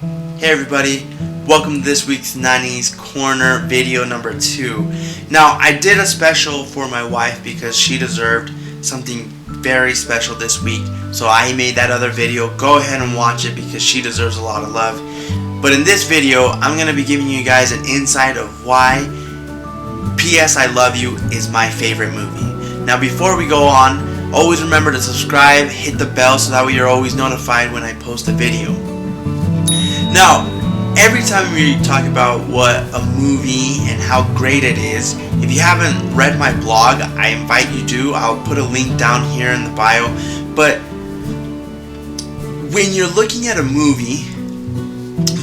Hey everybody, welcome to this week's Nanni's Corner video number 2. Now, I did a special for my wife because she deserved something very special this week. So I made that other video. Go ahead and watch it because she deserves a lot of love. But in this video, I'm going to be giving you guys an insight of why P.S. I Love You is my favorite movie. Now, before we go on, always remember to subscribe, hit the bell so that way you're always notified when I post a video. Now, every time we talk about what a movie and how great it is, if you haven't read my blog, I invite you to. I'll put a link down here in the bio. But when you're looking at a movie,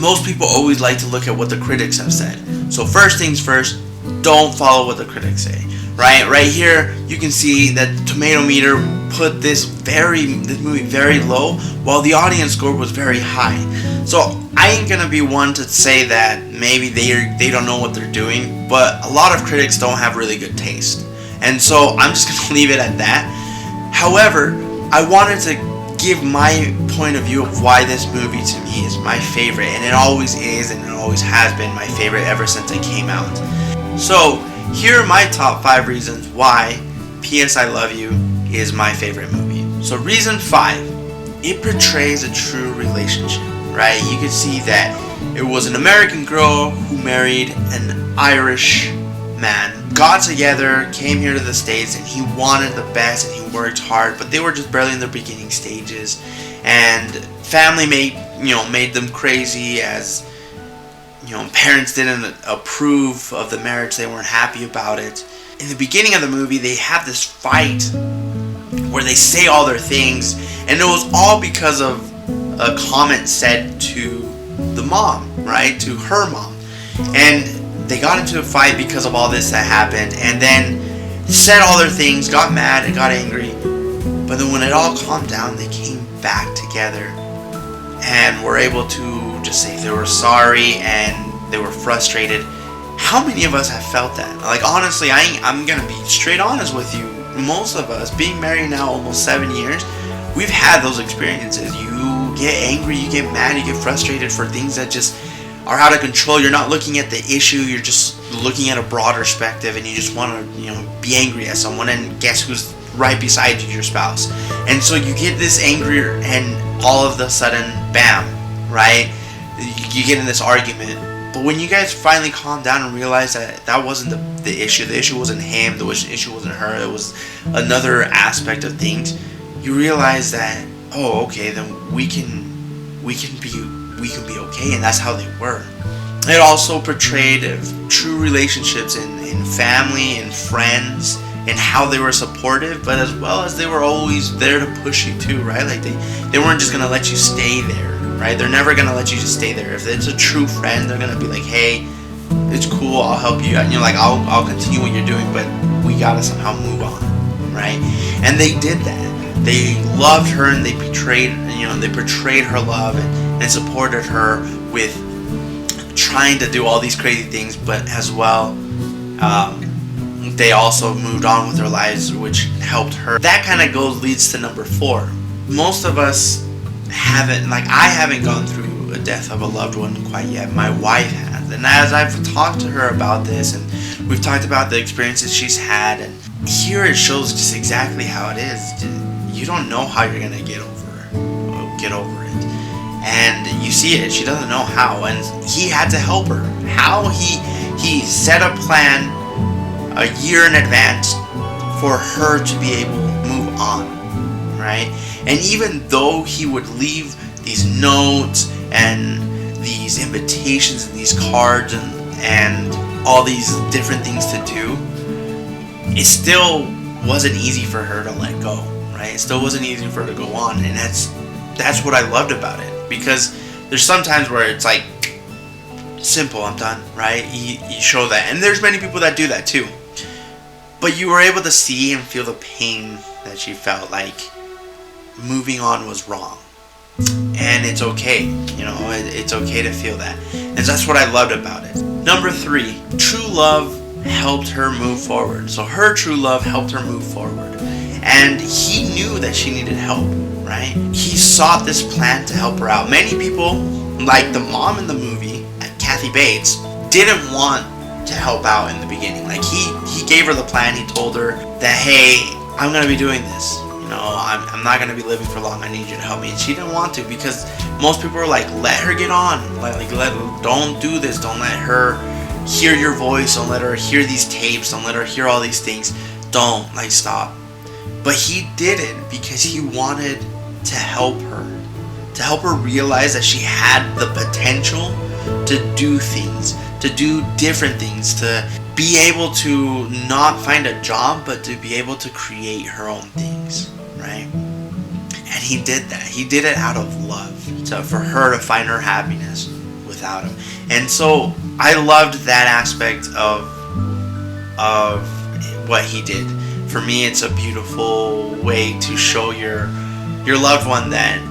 most people always like to look at what the critics have said. So first things first, don't follow what the critics say. Right here, you can see that the tomato meter put this movie very low, while the audience score was very high. So I ain't gonna be one to say that maybe they don't know what they're doing, but a lot of critics don't have really good taste, and so I'm just gonna leave it at that. However, I wanted to give my point of view of why this movie to me is my favorite, and it always is, and it always has been my favorite ever since it came out. So here are my top 5 reasons why P.S. I Love You is my favorite movie. So reason 5, it portrays a true relationship, right? You can see that it was an American girl who married an Irish man, got together, came here to the States, and he wanted the best and he worked hard, but they were just barely in their beginning stages, and family made them crazy, as parents didn't approve of the marriage. They weren't happy about it. In the beginning of the movie, they have this fight where they say all their things, and it was all because of a comment said to the mom, right? To her mom. And they got into a fight because of all this that happened, and then said all their things, got mad and got angry. But then when it all calmed down, they came back together and were able to just say they were sorry and they were frustrated. How many of us have felt that? Like, honestly, I'm gonna be straight honest with you. Most of us, being married now almost 7 years, we've had those experiences. You get angry, you get mad, you get frustrated for things that just are out of control. You're not looking at the issue, you're just looking at a broader perspective, and you just want to be angry at someone, and guess who's right beside you? Your spouse. And so you get this angry, and all of a sudden, bam, right? You get in this argument. But when you guys finally calm down and realize that that wasn't the issue wasn't him, the issue wasn't her, it was another aspect of things, you realize that, oh, okay, then we can be okay, and that's how they were. It also portrayed true relationships in family and friends, and how they were supportive, but as well as they were always there to push you too, right? Like they weren't just gonna let you stay there, right? They're never gonna let you just stay there. If it's a true friend, they're gonna be like, hey, it's cool, I'll help you, and you're like, I'll continue what you're doing, but we gotta somehow move on, right? And they did that. They loved her, and they portrayed her love and supported her with trying to do all these crazy things, but as well, they also moved on with their lives, which helped her. That kind of leads to number 4. Most of us haven't, I haven't gone through a death of a loved one quite yet. My wife has, and as I've talked to her about this, and we've talked about the experiences she's had, and here it shows just exactly how it is. You don't know how you're gonna get over it, and you see it. She doesn't know how, and he had to help her. How he set a plan a year in advance for her to be able to move on, right? And even though he would leave these notes and these invitations and these cards and all these different things to do, it still wasn't easy for her to let go, right? It still wasn't easy for her to go on, and that's what I loved about it, because there's sometimes where it's like, simple, I'm done, right? You show that, and there's many people that do that too. But you were able to see and feel the pain that she felt, like moving on was wrong. And it's okay, it's okay to feel that. And that's what I loved about it. Number 3, true love helped her move forward. So her true love helped her move forward. And he knew that she needed help, right? He sought this plan to help her out. Many people like the mom in the movie, Kathy Bates, didn't want to help out in the beginning. Like he gave her the plan. He told her that, hey, I'm gonna be doing this. You know, I'm not gonna be living for long. I need you to help me. And she didn't want to, because most people were like, let her get on. Don't do this. Don't let her hear your voice. Don't let her hear these tapes. Don't let her hear all these things. Don't, stop. But he did it because he wanted to help her realize that she had the potential to do things, to do different things, to be able to not find a job, but to be able to create her own things, right? And he did that. He did it out of love, for her to find her happiness without him. And so I loved that aspect of what he did. For me, it's a beautiful way to show your loved one that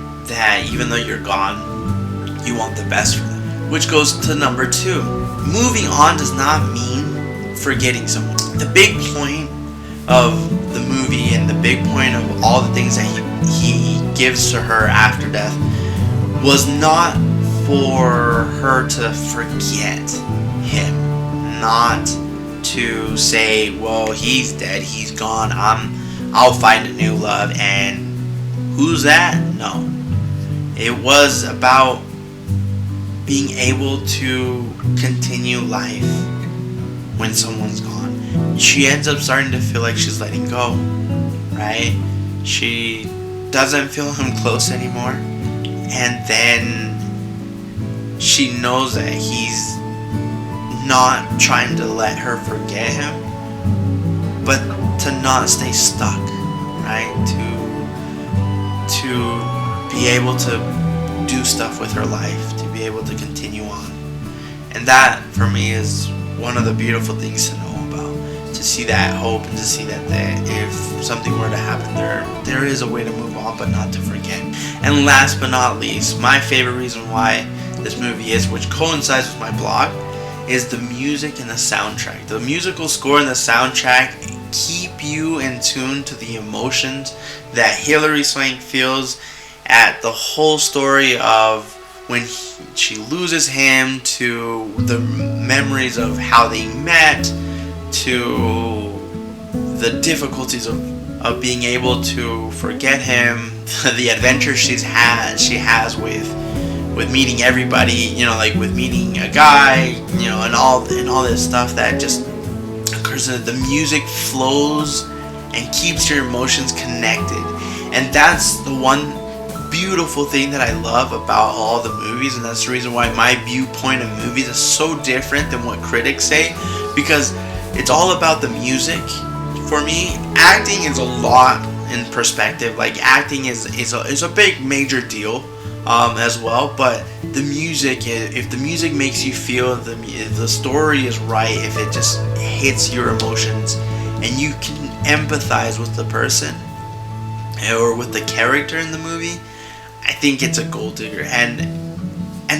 even though you're gone, you want the best for them. Which goes to number 2. Moving on does not mean forgetting someone. The big point of the movie and the big point of all the things that he gives to her after death was not for her to forget him, not to say, well, he's dead, he's gone, I'll find a new love, and who's that? No. It was about being able to continue life when someone's gone. She ends up starting to feel like she's letting go, right? She doesn't feel him close anymore, and then she knows that he's not trying to let her forget him, but to not stay stuck, right? To be able to do stuff with her life, to be able to continue on. And that, for me, is one of the beautiful things to know about, to see that hope and to see that if something were to happen, there is a way to move on, but not to forget. And last but not least, my favorite reason why this movie is, which coincides with my blog, is the music and the soundtrack. The musical score and the soundtrack keep you in tune to the emotions that Hilary Swank feels at the whole story of when she loses him, to the memories of how they met, to the difficulties of being able to forget him, the adventure she has with meeting everybody, with meeting a guy, and all this stuff that just occurs. The music flows and keeps your emotions connected, and that's the one beautiful thing that I love about all the movies, and that's the reason why my viewpoint of movies is so different than what critics say, because it's all about the music. For me, acting is a lot in perspective. Acting is a big major deal as well, but the music, if the music makes you feel, if the story is right, if it just hits your emotions and you can empathize with the person or with the character in the movie, I think it's a gold digger. And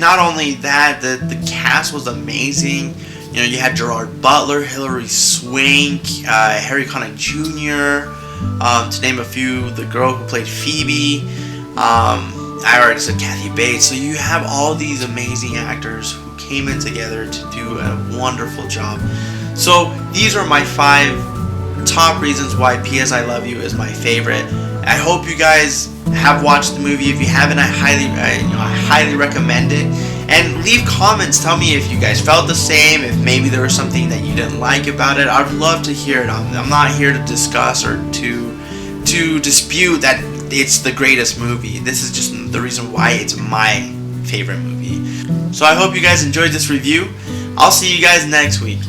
not only that, the cast was amazing. You had Gerard Butler, Hilary Swank, Harry Connick Jr., to name a few. The girl who played Phoebe, I already said Kathy Bates. So you have all these amazing actors who came in together to do a wonderful job. So these are my 5 top reasons why P.S. I Love You is my favorite. I hope you guys have watched the movie. If you haven't, I highly recommend it. And leave comments. Tell me if you guys felt the same, if maybe there was something that you didn't like about it. I'd love to hear it. I'm not here to discuss or to dispute that it's the greatest movie. This is just the reason why it's my favorite movie. So I hope you guys enjoyed this review. I'll see you guys next week.